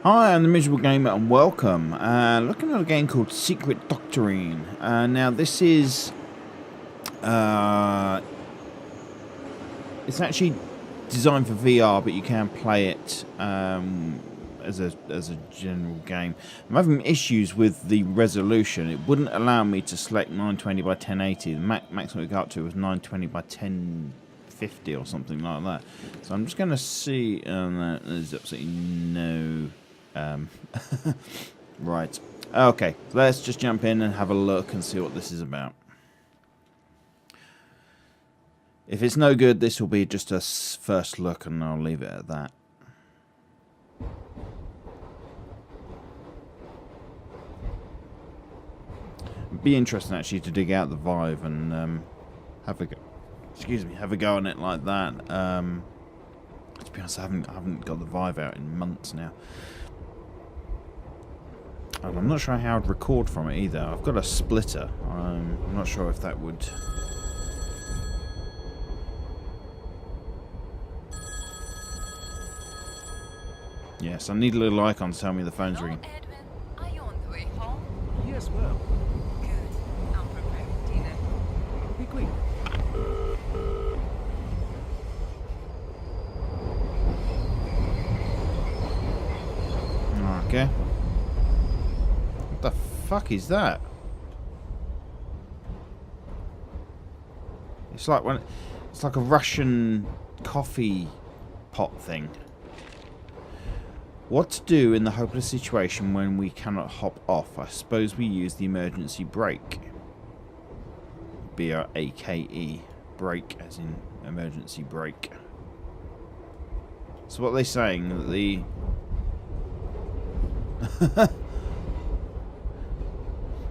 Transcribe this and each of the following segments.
Hi, I'm the Miserable Gamer and welcome. Looking at a game called Secret Doctrine. Now this is... it's actually designed for VR, but you can play it as a general game. I'm having issues with the resolution. It wouldn't allow me to select 920 by 1080. The maximum it got up to was 920 by 1050 or something like that. So I'm just going to see... there's absolutely no... right. Okay, let's just jump in and have a look and see what this is about. If it's no good, this will be just a first look and I'll leave it at that. It'd be interesting actually to dig out the Vive and have a go. Excuse me, have a go on it like that. To be honest, I haven't got the Vive out in months now. And I'm not sure how I'd record from it either. I've got a splitter. I'm not sure if that would... Yes, I need a little icon to tell me the phone's ringing. Edwin, are you on the way home? Yes, ma'am. Good. I'm preparing dinner. I'll be quick. Okay. What the fuck is that? It's like a Russian coffee pot thing. What to do in the hopeless situation when we cannot hop off? I suppose we use the emergency brake. B-R-A-K-E. Brake as in emergency brake. So what are they saying? That the...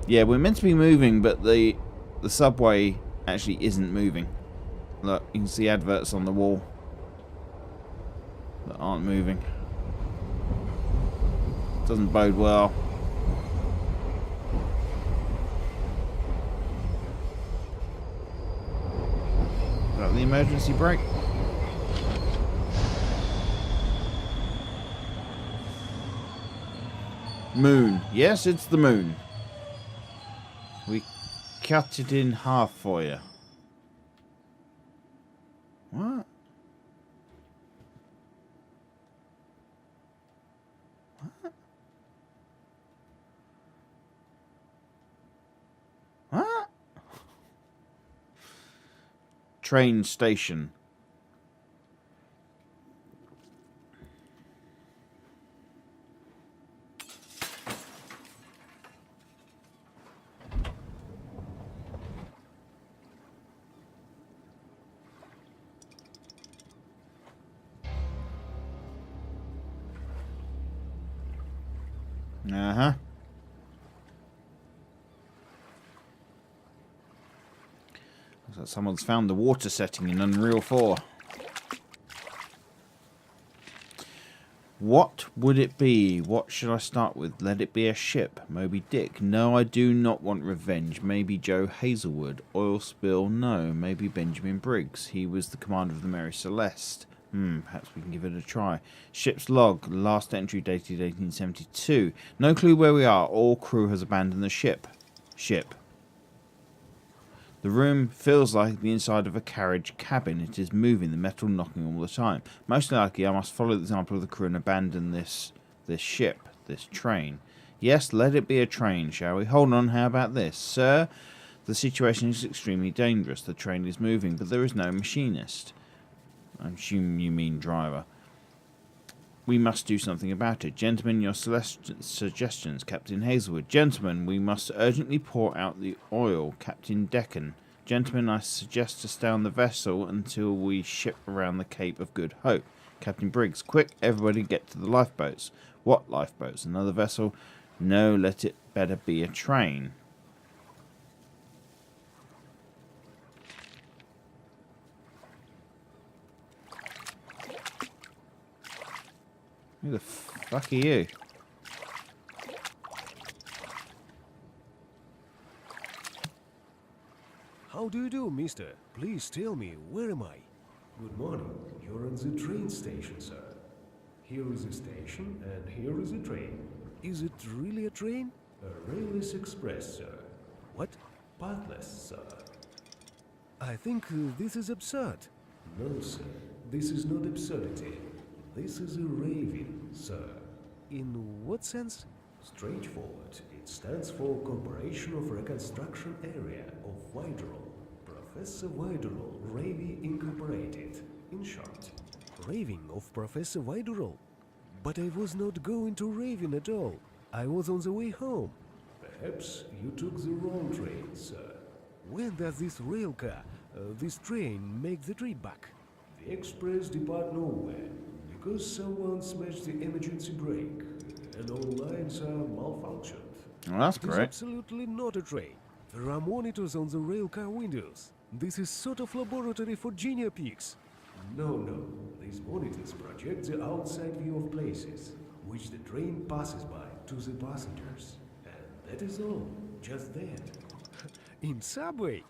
yeah, we're meant to be moving, but the subway actually isn't moving. Look, you can see adverts on the wall that aren't moving. Doesn't bode well. Is that the emergency brake? Moon. Yes, it's the moon. We cut it in half for you. What? What? Train station. Uh-huh. Looks like someone's found the water setting in Unreal 4. What would it be? What should I start with? Let it be a ship. Moby Dick. No, I do not want revenge. Maybe Joe Hazelwood. Oil spill. No. Maybe Benjamin Briggs. He was the commander of the Mary Celeste. Perhaps we can give it a try. Ship's log. Last entry dated 1872. No clue where we are. All crew has abandoned the ship. The room feels like the inside of a carriage cabin. It is moving, the metal knocking all the time. Most likely I must follow the example of the crew and abandon this ship, this train. Yes, let it be a train, shall we? Hold on, how about this? Sir, the situation is extremely dangerous. The train is moving, but there is no machinist. I assume you mean driver. We must do something about it. Gentlemen, your suggestions, Captain Hazelwood. Gentlemen, we must urgently pour out the oil, Captain Deccan. Gentlemen, I suggest to stay on the vessel until we ship around the Cape of Good Hope. Captain Briggs, quick, everybody get to the lifeboats. What lifeboats? Another vessel? No, let it better be a train. Who the fuck are you? How do you do, mister? Please tell me, where am I? Good morning. You're on the train station, sir. Here is a station and here is a train. Is it really a train? A railless express, sir. What? Pathless, sir. I think this is absurd. No, sir. This is not absurdity. This is a raving, sir. In what sense? Straightforward. It stands for Corporation of Reconstruction Area of Widerall. Professor Widerall, Ravy Incorporated. In short. Raving of Professor Widerall? But I was not going to Raving at all. I was on the way home. Perhaps you took the wrong train, sir. When does this rail car, this train, make the trip back? The express depart nowhere, because someone smashed the emergency brake, and all lines are malfunctioned. Well, that's It is great. absolutely not a train. There are monitors on the rail car windows. This is sort of laboratory for junior pigs. No. These monitors project the outside view of places, which the train passes by to the passengers. And that is all. Just that. In subway?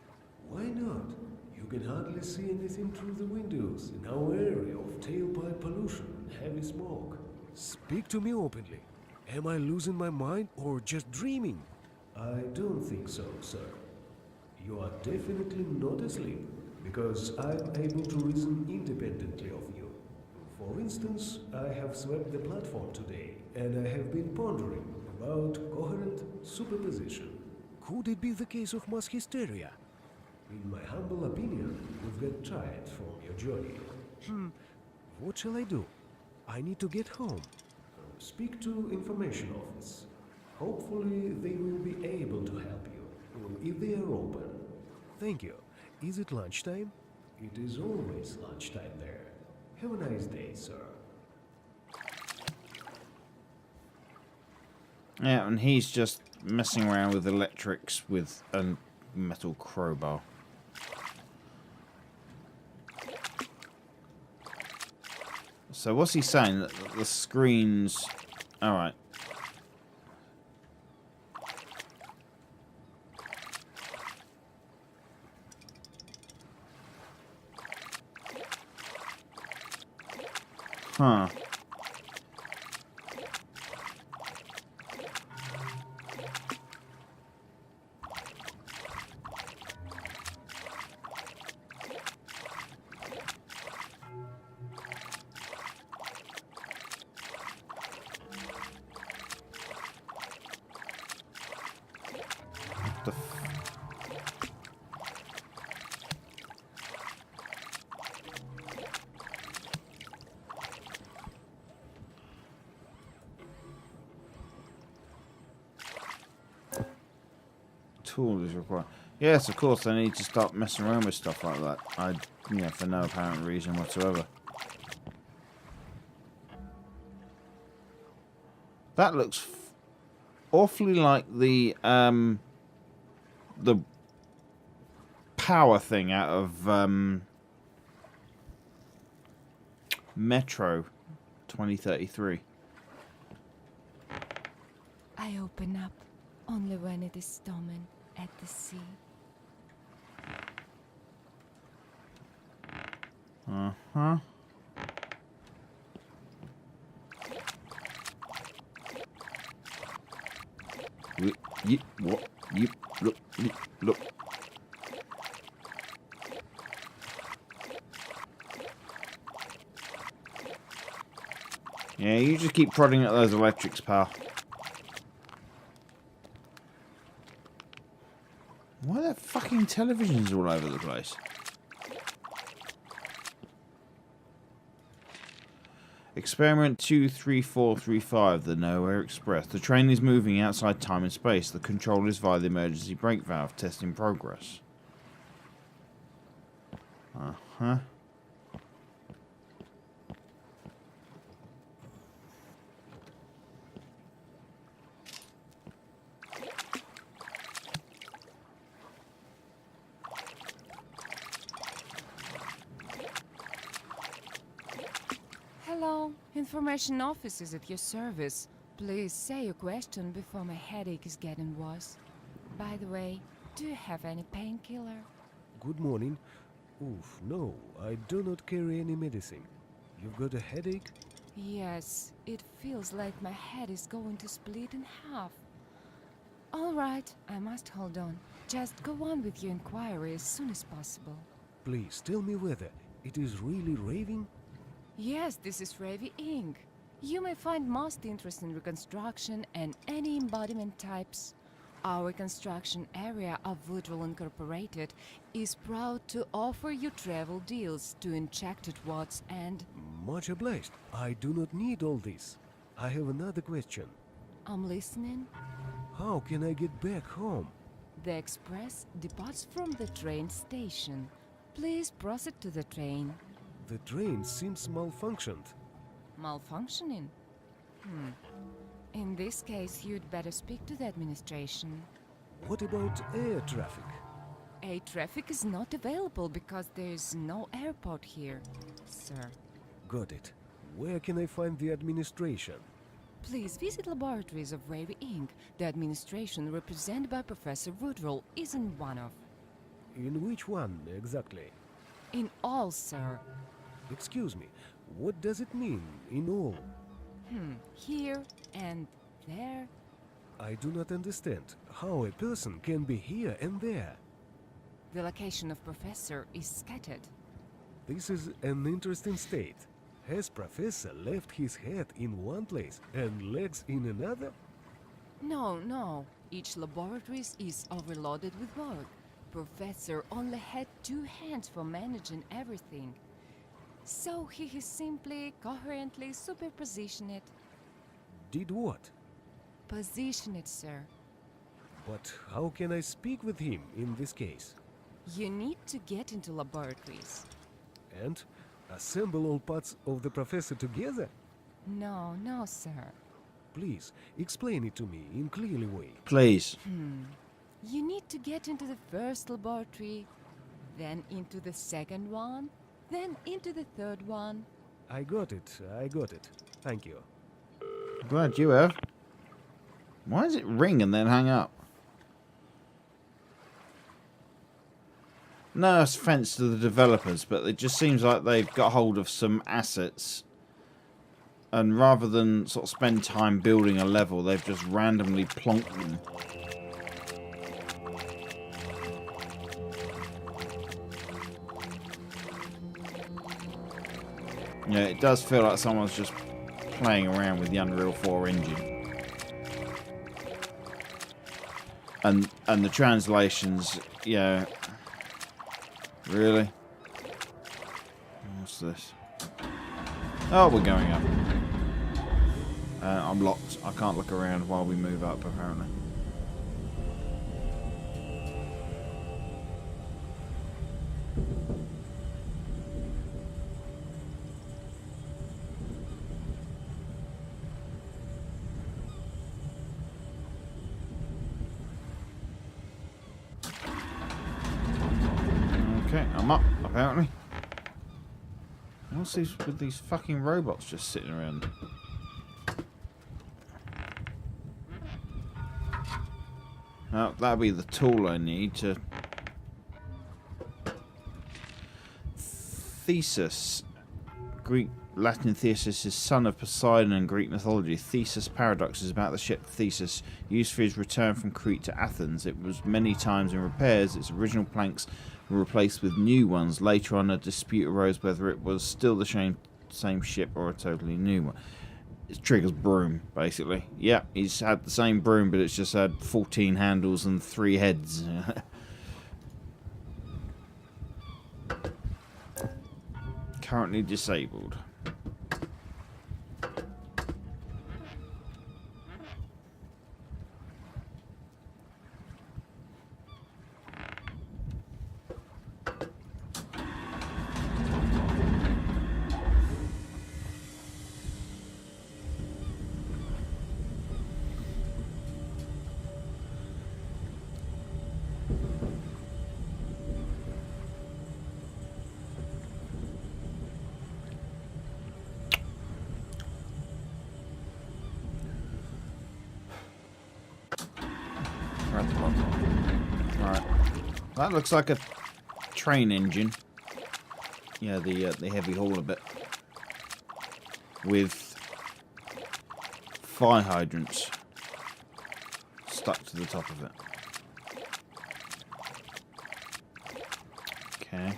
Why not? You can hardly see anything through the windows in our area of tailpipe pollution and heavy smoke. Speak to me openly. Am I losing my mind or just dreaming? I don't think so, sir. You are definitely not asleep, because I'm able to reason independently of you. For instance, I have swept the platform today, and I have been pondering about coherent superposition. Could it be the case of mass hysteria? In my humble opinion, you've got tired from your journey. What shall I do? I need to get home. Speak to information office. Hopefully they will be able to help you, if they are open. Thank you. Is it lunchtime? It is always lunchtime there. Have a nice day, sir. Yeah, and he's just messing around with electrics with a metal crowbar. So what's he saying? That the screens... Alright. Huh. The tool is required. Yes, of course, I need to start messing around with stuff like that. For no apparent reason whatsoever. That looks awfully like the power thing out of Metro 2033. I open up only when it is storming at the sea. Uh-huh. Look. Yeah, you just keep prodding at those electrics, pal. Why are there fucking televisions all over the place? Experiment 23435, the Nowhere Express. The train is moving outside time and space. The control is via the emergency brake valve. Test in progress. Uh-huh. Hello, information office is at your service. Please say your question before my headache is getting worse. By the way, do you have any painkiller? Good morning. Oof, no, I do not carry any medicine. You've got a headache? Yes, it feels like my head is going to split in half. All right, I must hold on. Just go on with your inquiry as soon as possible. Please tell me whether it is really raving. Yes, this is Ravi Inc. You may find most interest in reconstruction and any embodiment types. Our construction area of Woodrow Incorporated is proud to offer you travel deals to injected watts and... Much obliged. I do not need all this. I have another question. I'm listening. How can I get back home? The express departs from the train station. Please proceed to the train. The train seems malfunctioned. Malfunctioning? In this case, you'd better speak to the administration. What about air traffic? Air traffic is not available because there is no airport here, sir. Got it. Where can I find the administration? Please visit laboratories of Ravi Inc. The administration represented by Professor Woodrow is in one of. In which one exactly? In all, sir. Excuse me, what does it mean, in all? Here and there. I do not understand how a person can be here and there. The location of Professor is scattered. This is an interesting state. Has Professor left his head in one place and legs in another? No. Each laboratory is overloaded with work. Professor only had 2 hands for managing everything. So he has simply, coherently superpositioned it. Did what? Position it, sir. But how can I speak with him in this case? You need to get into laboratories. And assemble all parts of the professor together? No, sir. Please, explain it to me in clearly way. Please. You need to get into the first laboratory, then into the second one, then into the third one. I got it. Thank you. Glad you have. Why does it ring and then hang up? No offense to the developers, but it just seems like they've got hold of some assets, and rather than sort of spend time building a level, they've just randomly plonked them. Yeah, it does feel like someone's just playing around with the Unreal 4 engine. And the translations, yeah. Really? What's this? Oh, we're going up. I'm locked. I can't look around while we move up, apparently. Okay, I'm up, apparently. What's these with these fucking robots just sitting around? Now, that'll be the tool I need to... Thesis. Greek, Latin Thesis is son of Poseidon in Greek mythology. Thesis paradox is about the ship Thesis, used for his return from Crete to Athens. It was many times in repairs. Its original planks were replaced with new ones. Later on, a dispute arose whether it was still the same ship or a totally new one. It's Trigger's broom, basically. Yeah, he's had the same broom, but it's just had 14 handles and 3 heads. Currently disabled. Alright. That looks like a train engine. Yeah, the heavy hauler bit. With fire hydrants stuck to the top of it. Okay.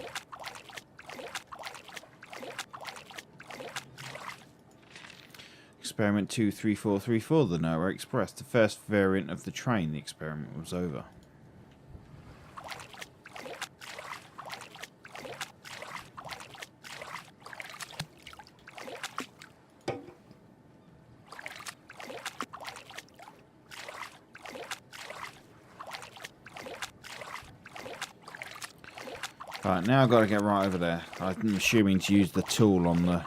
Experiment 23434, the Nowhere Express. The first variant of the train. The experiment was over. Right, now I've got to get right over there. I'm assuming to use the tool on the...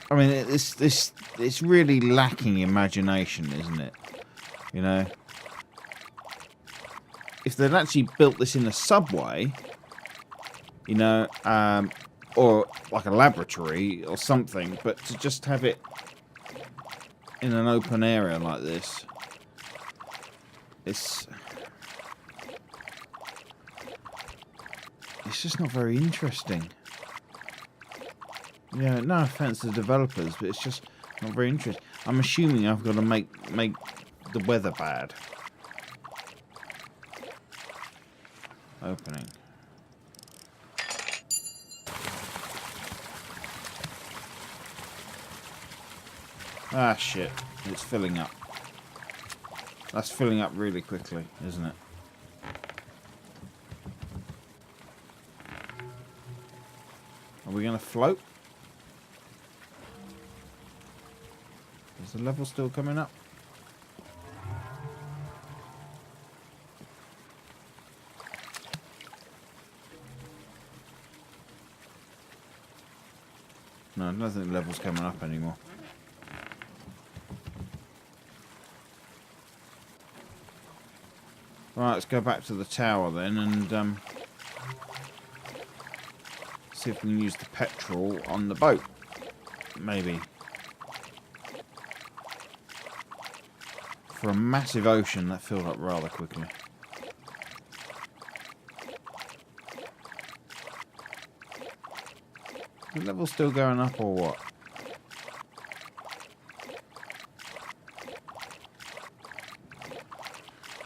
I mean, it's really lacking imagination, isn't it? You know? If they'd actually built this in a subway, you know, or like a laboratory or something, but to just have it in an open area like this, it's just not very interesting. Yeah, no offense to the developers, but it's just not very interesting. I'm assuming I've got to make the weather bad. Opening. Ah, shit. It's filling up. That's filling up really quickly, isn't it? Are we going to float? Is the level still coming up? No, I don't think the level's coming up anymore. Right, let's go back to the tower then and see if we can use the petrol on the boat. Maybe. For a massive ocean, that filled up rather quickly. Is the level still going up or what?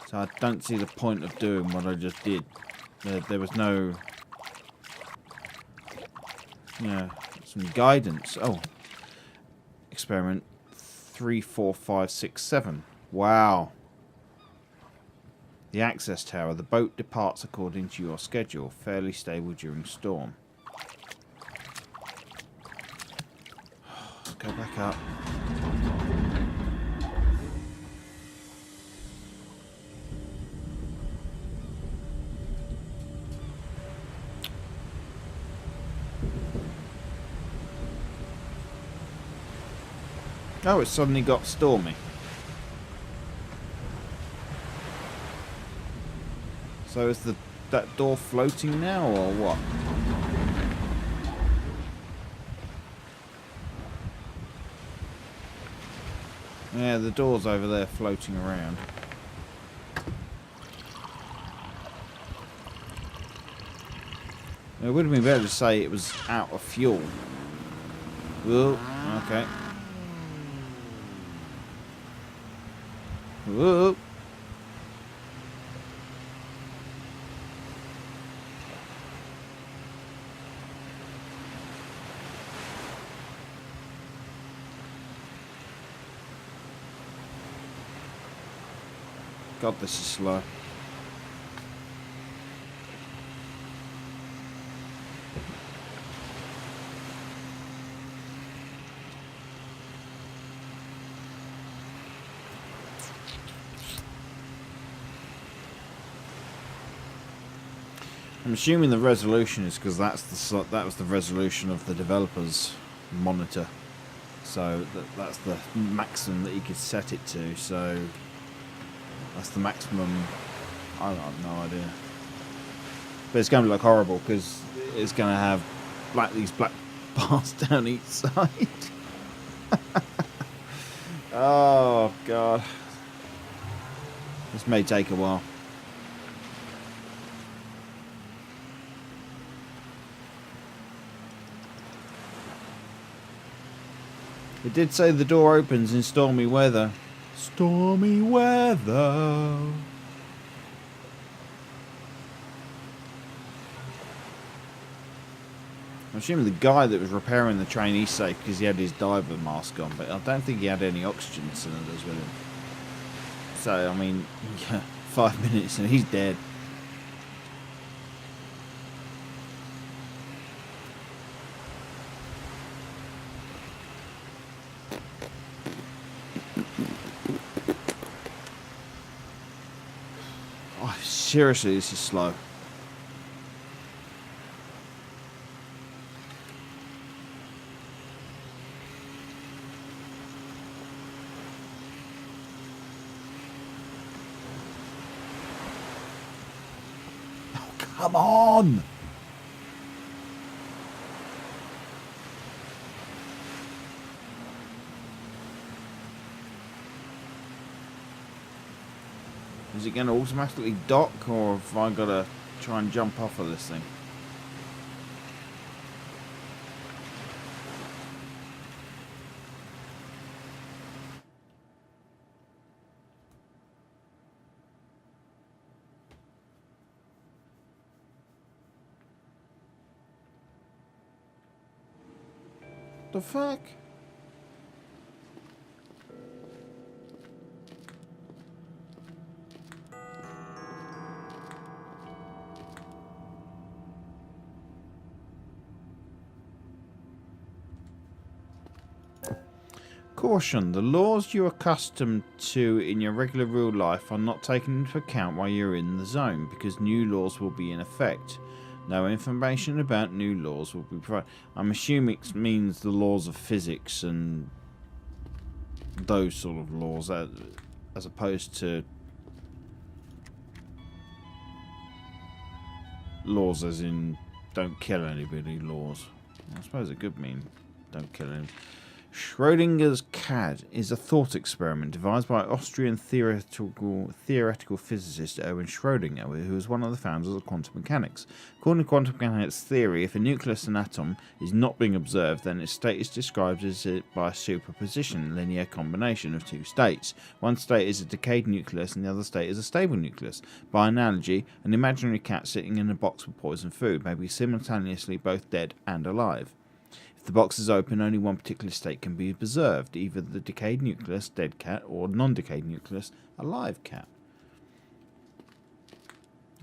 So I don't see the point of doing what I just did. There was no... Yeah, some guidance. Oh. Experiment 34567. Wow. The access tower. The boat departs according to your schedule. Fairly stable during storm. Let's go back up. Oh, it suddenly got stormy. So is that door floating now, or what? Yeah, the door's over there floating around. It would have been better to say it was out of fuel. Whoa, okay. Whoa. God, this is slow. I'm assuming the resolution is because that was the resolution of the developer's monitor, so that's the maximum that you could set it to. So that's the maximum. I have no idea, but it's going to look horrible because it's going to have these black bars down each side. Oh god, this may take a while. It did say the door opens in stormy weather. Stormy weather. I'm assuming the guy that was repairing the train, he's safe because he had his diver mask on, but I don't think he had any oxygen cylinders with him. So, I mean, yeah, 5 minutes and he's dead. Oh, seriously, this is slow. Come on! Is it going to automatically dock, or have I got to try and jump off of this thing? The fuck? Caution, the laws you're accustomed to in your regular real life are not taken into account while you're in the zone, because new laws will be in effect. No information about new laws will be provided. I'm assuming it means the laws of physics and those sort of laws, as opposed to laws as in don't kill anybody laws. I suppose it could mean don't kill anybody. Schrodinger's cat is a thought experiment devised by Austrian theoretical physicist Erwin Schrödinger, who was one of the founders of quantum mechanics. According to quantum mechanics theory, if a nucleus and atom is not being observed, then its state is described as by a superposition, linear combination of two states. One state is a decayed nucleus and the other state is a stable nucleus. By analogy, an imaginary cat sitting in a box with poisoned food may be simultaneously both dead and alive. If the box is open, only one particular state can be preserved, either the decayed nucleus, dead cat, or non-decayed nucleus, alive cat.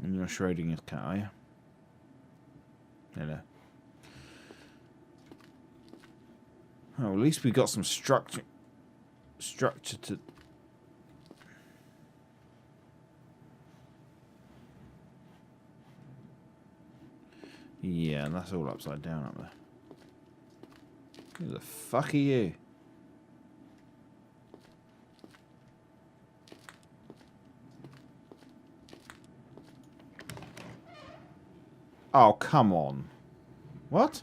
And you're Schrodinger's cat, are you? Hello. Oh, at least we got some structure to... Yeah, that's all upside down up there. Who the fuck are you? Oh, come on. What?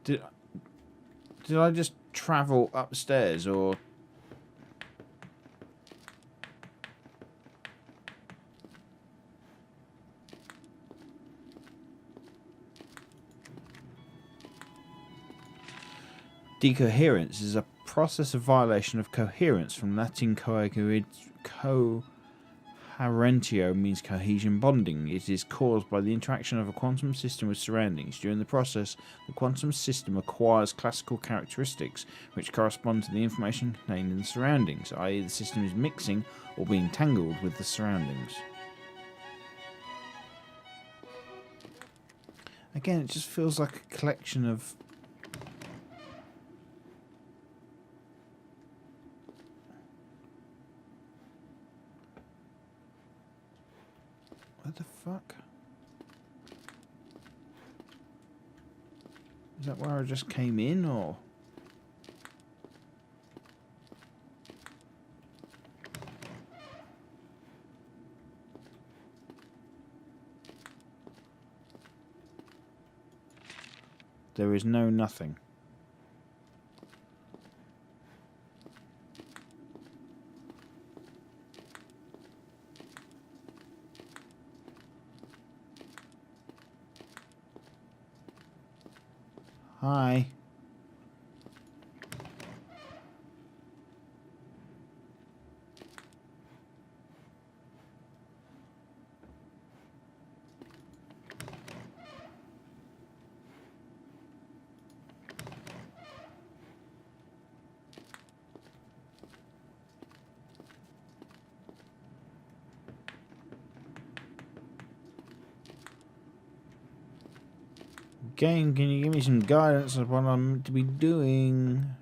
Did I just travel upstairs, or... Decoherence is a process of violation of coherence, from Latin coherentio means cohesion bonding. It is caused by the interaction of a quantum system with surroundings. During the process, the quantum system acquires classical characteristics which correspond to the information contained in the surroundings, i.e. the system is mixing or being tangled with the surroundings. Again, it just feels like a collection of... What the fuck? Is that where I just came in, or? There is no nothing. Hi. Game, can you give me some guidance on what I'm meant to be doing?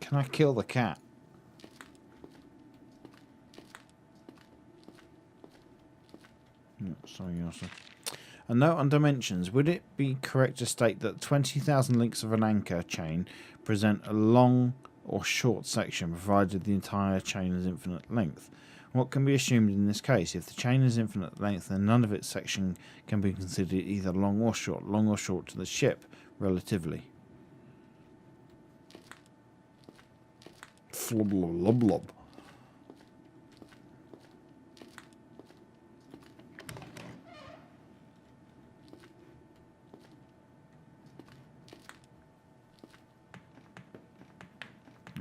Can I kill the cat? No, sorry, also. A note on dimensions. Would it be correct to state that 20,000 links of an anchor chain present a long or short section, provided the entire chain is infinite length? What can be assumed in this case? If the chain is infinite length, then none of its section can be considered either long or short to the ship, relatively. Flub, lub, lub.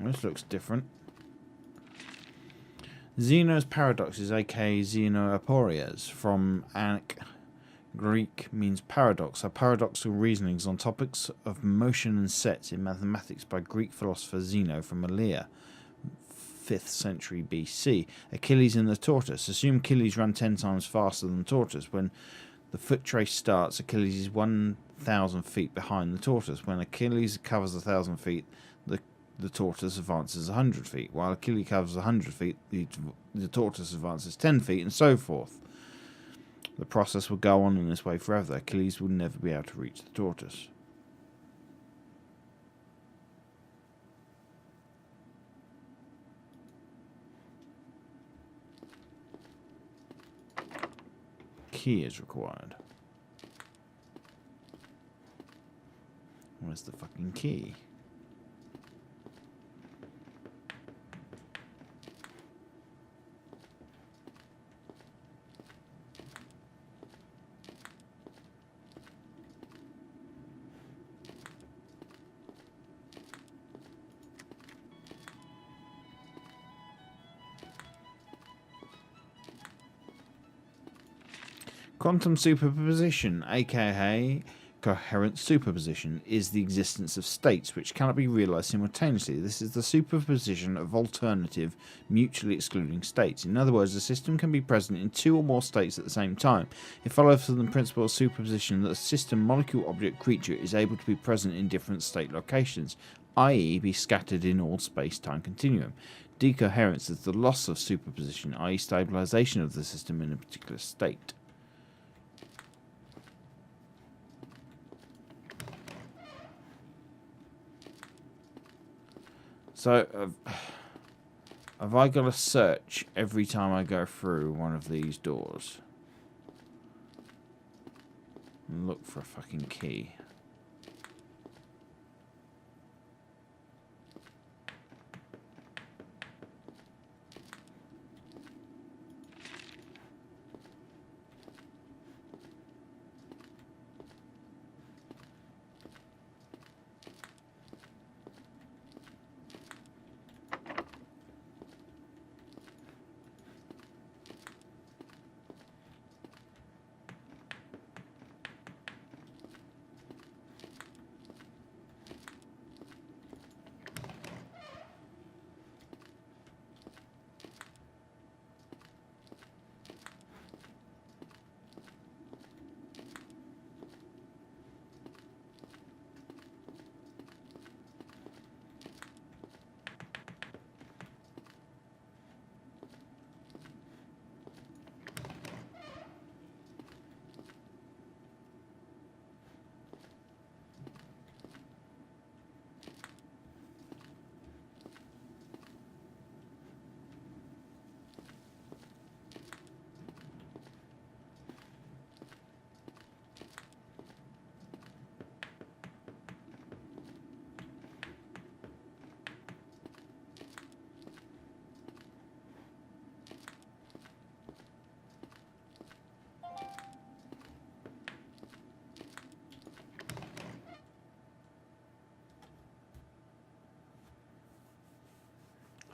This looks different. Zeno's paradoxes, aka Xenoaporias, from Greek means paradox, are paradoxical reasonings on topics of motion and sets in mathematics by Greek philosopher Zeno from Elea, 5th century BC. Achilles and the tortoise. Assume Achilles ran 10 times faster than the tortoise. When the foot trace starts, Achilles is 1,000 feet behind the tortoise. When Achilles covers 1,000 feet, the tortoise advances 100 feet. While Achilles covers 100 feet, the tortoise advances 10 feet, and so forth. The process will go on in this way forever. Achilles will never be able to reach the tortoise. Key is required. Where's the fucking key? Quantum superposition, aka coherent superposition, is the existence of states which cannot be realized simultaneously. This is the superposition of alternative, mutually excluding states. In other words, a system can be present in two or more states at the same time. It follows from the principle of superposition that a system, molecule, object, creature is able to be present in different state locations, i.e. be scattered in all space-time continuum. Decoherence is the loss of superposition, i.e. stabilization of the system in a particular state. So, have I got to search every time I go through one of these doors? And look for a fucking key.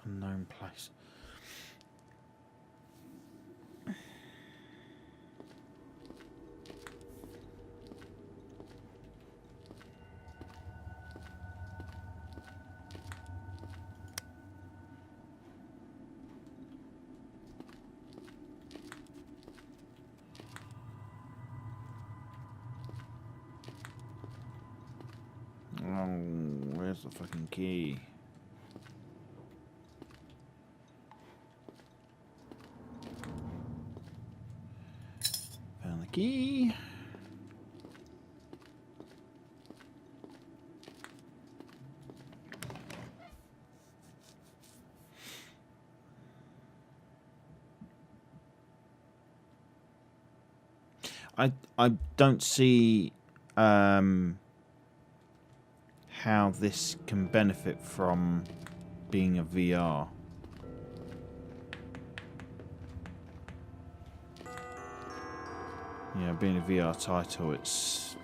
Unknown place. Oh, where's the fucking key? Found the key. I don't see how this can benefit from being a VR. Yeah, being a VR title, it's...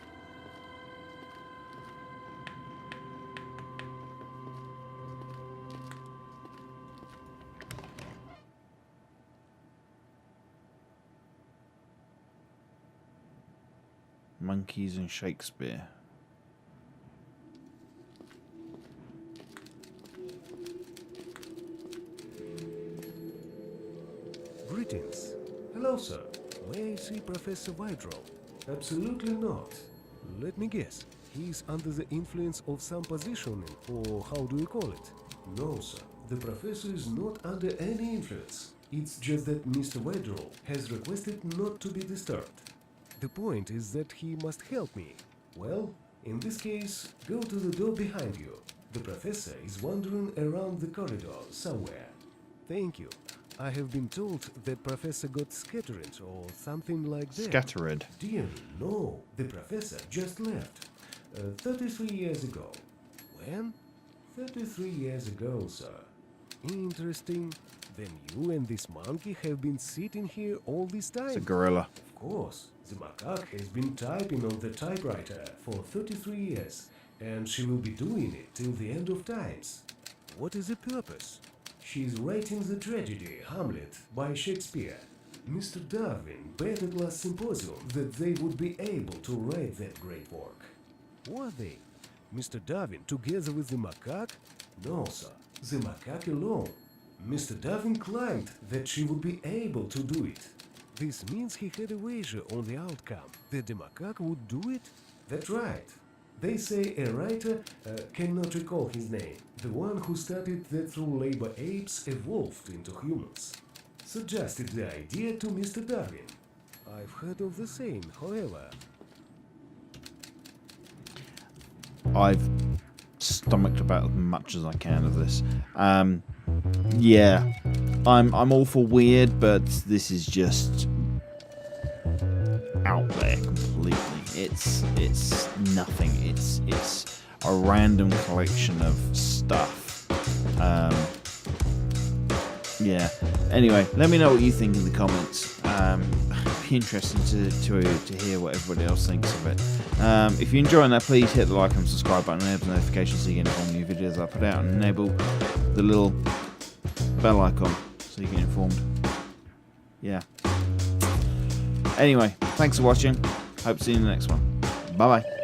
Monkeys and Shakespeare. Greetings. Hello, sir. May I see Professor Wydrell? Absolutely not. Let me guess. He's under the influence of some positioning, or how do you call it? No, sir. The professor is not under any influence. It's just that Mr. Wydrell has requested not to be disturbed. The point is that he must help me. Well, in this case, go to the door behind you. The professor is wandering around the corridor somewhere. Thank you. I have been told that Professor got scattered or something like that. Scattered. Dear me, no. The professor just left. 33 years ago. When? 33 years ago, sir. Interesting. Then you and this monkey have been sitting here all this time? It's a gorilla. Of course. The macaque has been typing on the typewriter for 33 years, and she will be doing it till the end of times. What is the purpose? She is writing the tragedy Hamlet by Shakespeare. Mr. Darwin bet at last symposium that they would be able to write that great work. Were they? Mr. Darwin together with the macaque? No, sir. The macaque alone. Mr. Darwin claimed that she would be able to do it. This means he had a wager on the outcome, that the macaque would do it? That's right. They say a writer, cannot recall his name, the one who started that through labor apes evolved into humans, suggested the idea to Mr. Darwin. I've heard of the same, however. I've stomached about as much as I can of this. Yeah, I'm all for weird, but this is just out there completely. It's nothing. It's a random collection of stuff. Yeah. Anyway, let me know what you think in the comments. It'd be interesting to hear what everybody else thinks of it. If you're enjoying that, please hit the like and subscribe button, enable notifications so you get informed new videos I put out, and enable the little bell icon so you get informed. Yeah. Anyway, thanks for watching. Hope to see you in the next one. Bye bye.